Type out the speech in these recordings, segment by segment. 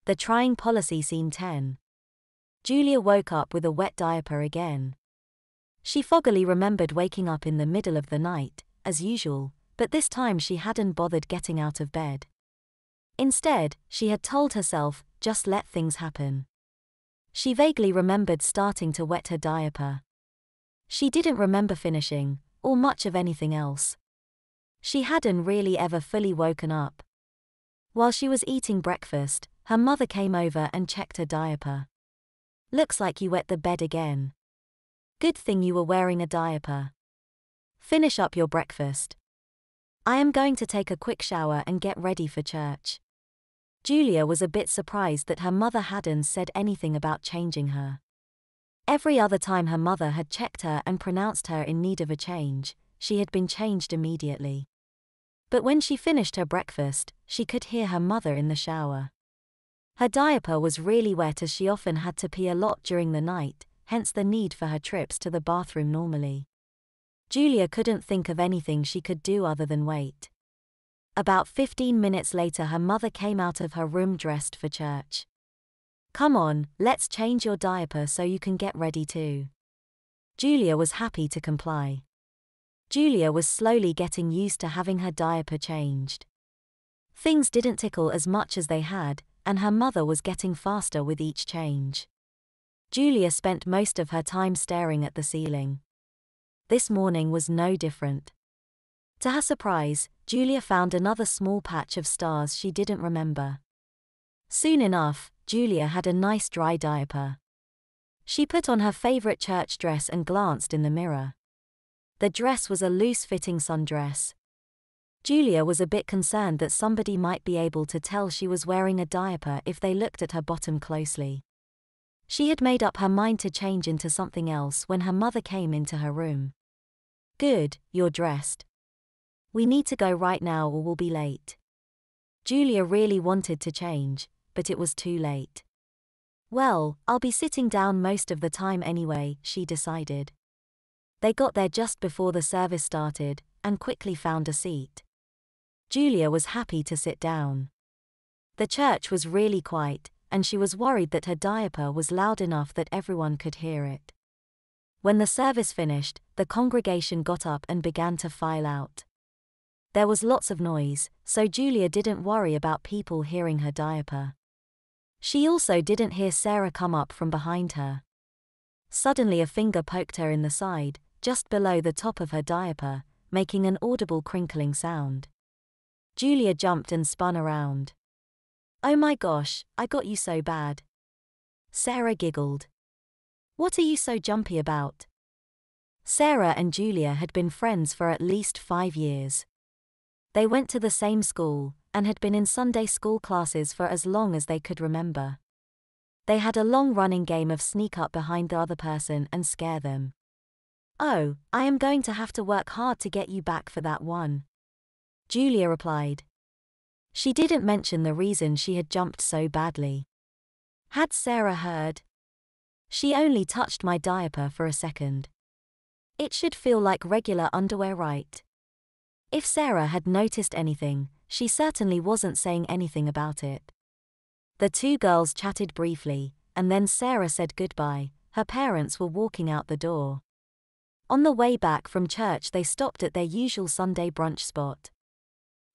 The Trying Policy Scene 10. Julia woke up with a wet diaper again. She foggily remembered waking up in the middle of the night, as usual, but this time she hadn't bothered getting out of bed. Instead, she had told herself, just let things happen. She vaguely remembered starting to wet her diaper. She didn't remember finishing, or much of anything else. She hadn't really ever fully woken up. While she was eating breakfast, her mother came over and checked her diaper. Looks like you wet the bed again. Good thing you were wearing a diaper. Finish up your breakfast. I am going to take a quick shower and get ready for church. Julia was a bit surprised that her mother hadn't said anything about changing her. Every other time her mother had checked her and pronounced her in need of a change, she had been changed immediately. But when she finished her breakfast, she could hear her mother in the shower. Her diaper was really wet as she often had to pee a lot during the night, hence the need for her trips to the bathroom normally. Julia couldn't think of anything she could do other than wait. About 15 minutes later her mother came out of her room dressed for church. Come on, let's change your diaper so you can get ready too. Julia was happy to comply. Julia was slowly getting used to having her diaper changed. Things didn't tickle as much as they had, and her mother was getting faster with each change. Julia spent most of her time staring at the ceiling. This morning was no different. To her surprise, Julia found another small patch of stars she didn't remember. Soon enough, Julia had a nice dry diaper. She put on her favorite church dress and glanced in the mirror. The dress was a loose-fitting sundress. Julia was a bit concerned that somebody might be able to tell she was wearing a diaper if they looked at her bottom closely. She had made up her mind to change into something else when her mother came into her room. Good, you're dressed. We need to go right now or we'll be late. Julia really wanted to change, but it was too late. Well, I'll be sitting down most of the time anyway, she decided. They got there just before the service started, and quickly found a seat. Julia was happy to sit down. The church was really quiet, and she was worried that her diaper was loud enough that everyone could hear it. When the service finished, the congregation got up and began to file out. There was lots of noise, so Julia didn't worry about people hearing her diaper. She also didn't hear Sarah come up from behind her. Suddenly a finger poked her in the side, just below the top of her diaper, making an audible crinkling sound. Julia jumped and spun around. Oh my gosh, I got you so bad. Sarah giggled. What are you so jumpy about? Sarah and Julia had been friends for at least 5 years. They went to the same school, and had been in Sunday school classes for as long as they could remember. They had a long-running game of sneak up behind the other person and scare them. Oh, I am going to have to work hard to get you back for that one, Julia replied. She didn't mention the reason she had jumped so badly. Had Sarah heard? She only touched my diaper for a second. It should feel like regular underwear, right? If Sarah had noticed anything, she certainly wasn't saying anything about it. The two girls chatted briefly, and then Sarah said goodbye. Her parents were walking out the door. On the way back from church they stopped at their usual Sunday brunch spot.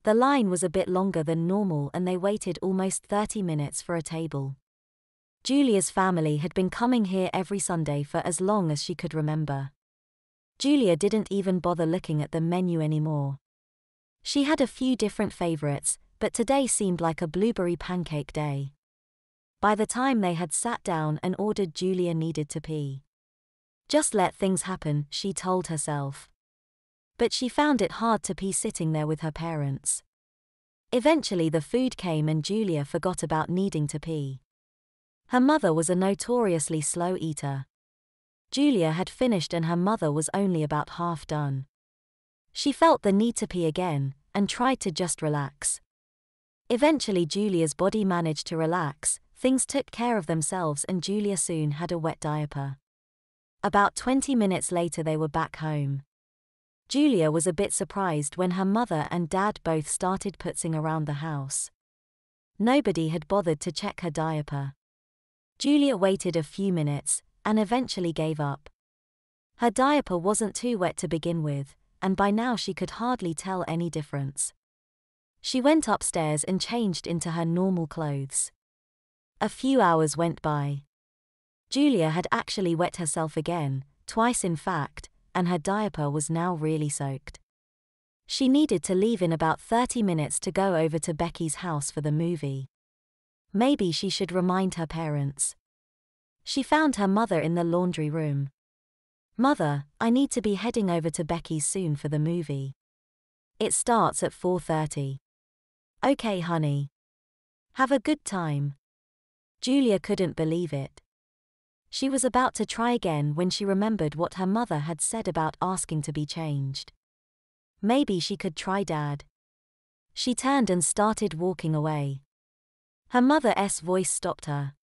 The line was a bit longer than normal and they waited almost 30 minutes for a table. Julia's family had been coming here every Sunday for as long as she could remember. Julia didn't even bother looking at the menu anymore. She had a few different favorites, but today seemed like a blueberry pancake day. By the time they had sat down and ordered, Julia needed to pee. Just let things happen, she told herself. But she found it hard to pee sitting there with her parents. Eventually the food came and Julia forgot about needing to pee. Her mother was a notoriously slow eater. Julia had finished and her mother was only about half done. She felt the need to pee again, and tried to just relax. Eventually Julia's body managed to relax, things took care of themselves and Julia soon had a wet diaper. About 20 minutes later they were back home. Julia was a bit surprised when her mother and dad both started putzing around the house. Nobody had bothered to check her diaper. Julia waited a few minutes, and eventually gave up. Her diaper wasn't too wet to begin with, and by now she could hardly tell any difference. She went upstairs and changed into her normal clothes. A few hours went by. Julia had actually wet herself again, twice in fact, and her diaper was now really soaked. She needed to leave in about 30 minutes to go over to Becky's house for the movie. Maybe she should remind her parents. She found her mother in the laundry room. "Mother, I need to be heading over to Becky's soon for the movie. It starts at 4:30. "Okay, honey. Have a good time." Julia couldn't believe it. She was about to try again when she remembered what her mother had said about asking to be changed. Maybe she could try Dad. She turned and started walking away. Her mother's voice stopped her.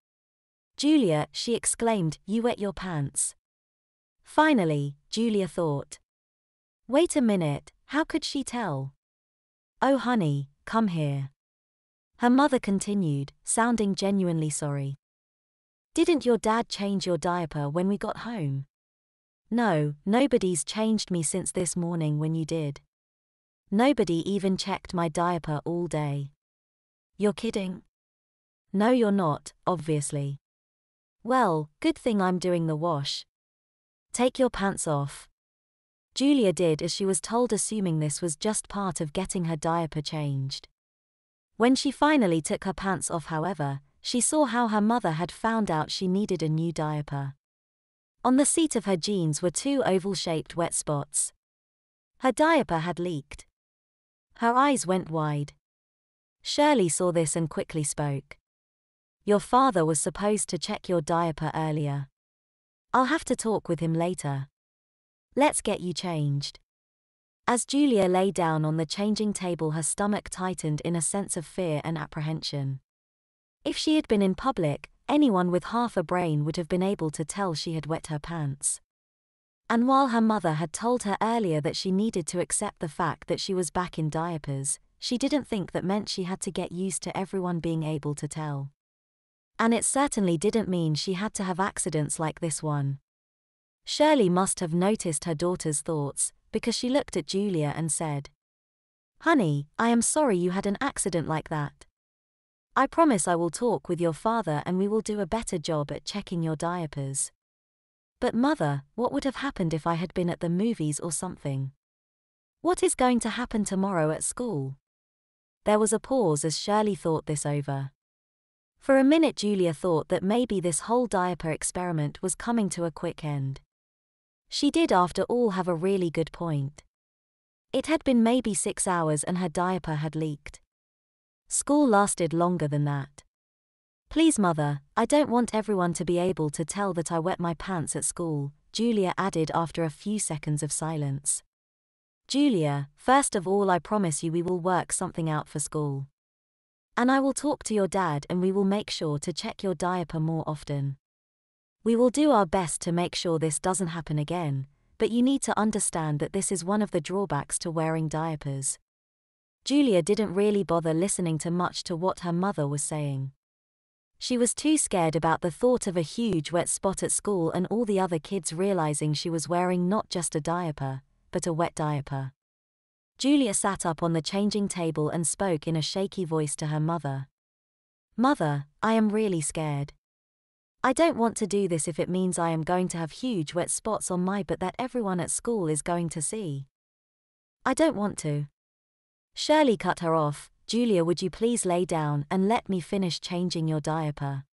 "Julia," she exclaimed, "you wet your pants." Finally, Julia thought. Wait a minute, how could she tell? "Oh honey, come here." Her mother continued, sounding genuinely sorry. "Didn't your dad change your diaper when we got home?" "No, nobody's changed me since this morning when you did. Nobody even checked my diaper all day." "You're kidding?" "No, you're not, obviously." "Well, good thing I'm doing the wash. Take your pants off." Julia did as she was told, assuming this was just part of getting her diaper changed. When she finally took her pants off, however, she saw how her mother had found out she needed a new diaper. On the seat of her jeans were two oval-shaped wet spots. Her diaper had leaked. Her eyes went wide. Shirley saw this and quickly spoke. "Your father was supposed to check your diaper earlier. I'll have to talk with him later. Let's get you changed." As Julia lay down on the changing table, her stomach tightened in a sense of fear and apprehension. If she had been in public, anyone with half a brain would have been able to tell she had wet her pants. And while her mother had told her earlier that she needed to accept the fact that she was back in diapers, she didn't think that meant she had to get used to everyone being able to tell. And it certainly didn't mean she had to have accidents like this one. Shirley must have noticed her daughter's thoughts, because she looked at Julia and said, "Honey, I am sorry you had an accident like that. I promise I will talk with your father and we will do a better job at checking your diapers." "But mother, what would have happened if I had been at the movies or something? What is going to happen tomorrow at school?" There was a pause as Shirley thought this over. For a minute Julia thought that maybe this whole diaper experiment was coming to a quick end. She did after all have a really good point. It had been maybe 6 hours and her diaper had leaked. School lasted longer than that. "Please mother, I don't want everyone to be able to tell that I wet my pants at school," Julia added after a few seconds of silence. "Julia, first of all I promise you we will work something out for school. And I will talk to your dad and we will make sure to check your diaper more often. We will do our best to make sure this doesn't happen again, but you need to understand that this is one of the drawbacks to wearing diapers." Julia didn't really bother listening to much to what her mother was saying. She was too scared about the thought of a huge wet spot at school and all the other kids realizing she was wearing not just a diaper, but a wet diaper. Julia sat up on the changing table and spoke in a shaky voice to her mother. "Mother, I am really scared. I don't want to do this if it means I am going to have huge wet spots on my butt that everyone at school is going to see. I don't want to." Shirley cut her off. "Julia, would you please lay down and let me finish changing your diaper?"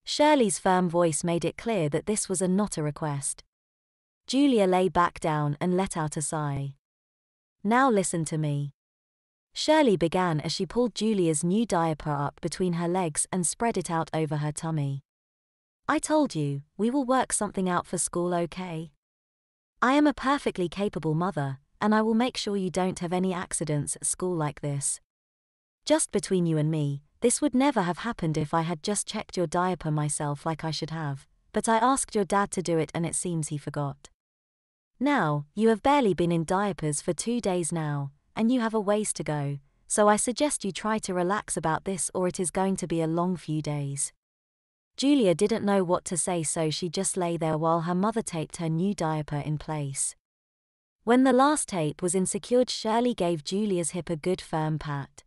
Shirley's firm voice made it clear that this was not a request. Julia lay back down and let out a sigh. "Now listen to me," Shirley began as she pulled Julia's new diaper up between her legs and spread it out over her tummy. "I told you, we will work something out for school, okay? I am a perfectly capable mother, and I will make sure you don't have any accidents at school like this. Just between you and me, this would never have happened if I had just checked your diaper myself like I should have, but I asked your dad to do it and it seems he forgot. Now, you have barely been in diapers for 2 days now, and you have a ways to go, so I suggest you try to relax about this or it is going to be a long few days. Julia didn't know what to say, so she just lay there while her mother taped her new diaper in place. When the last tape was insecured, Shirley gave Julia's hip a good firm pat.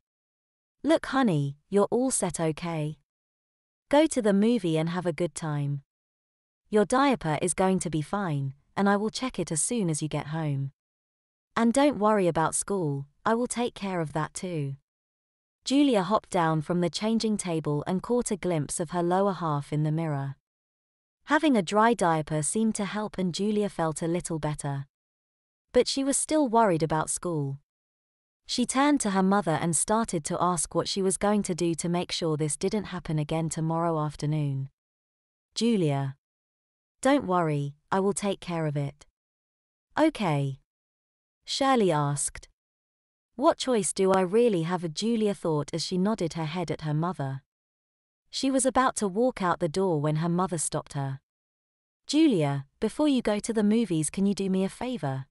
Look honey, you're all set, okay? Go to the movie and have a good time. Your diaper is going to be fine, and I will check it as soon as you get home. And don't worry about school, I will take care of that too. Julia hopped down from the changing table and caught a glimpse of her lower half in the mirror. Having a dry diaper seemed to help and Julia felt a little better. But she was still worried about school. She turned to her mother and started to ask what she was going to do to make sure this didn't happen again tomorrow afternoon. Julia. Don't worry, I will take care of it. Okay. Shirley asked. What choice do I really have? Julia thought as she nodded her head at her mother. She was about to walk out the door when her mother stopped her. Julia, before you go to the movies, can you do me a favor?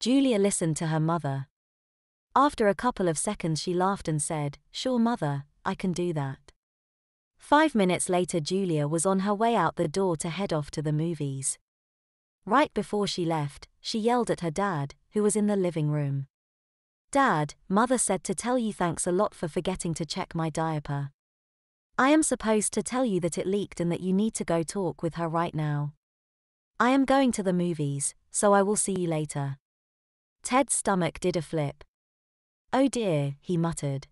Julia listened to her mother. After a couple of seconds she laughed and said, Sure mother, I can do that. 5 minutes later Julia was on her way out the door to head off to the movies. Right before she left, she yelled at her dad, who was in the living room. Dad, mother said to tell you thanks a lot for forgetting to check my diaper. I am supposed to tell you that it leaked and that you need to go talk with her right now. I am going to the movies, so I will see you later. Ted's stomach did a flip. Oh dear, he muttered.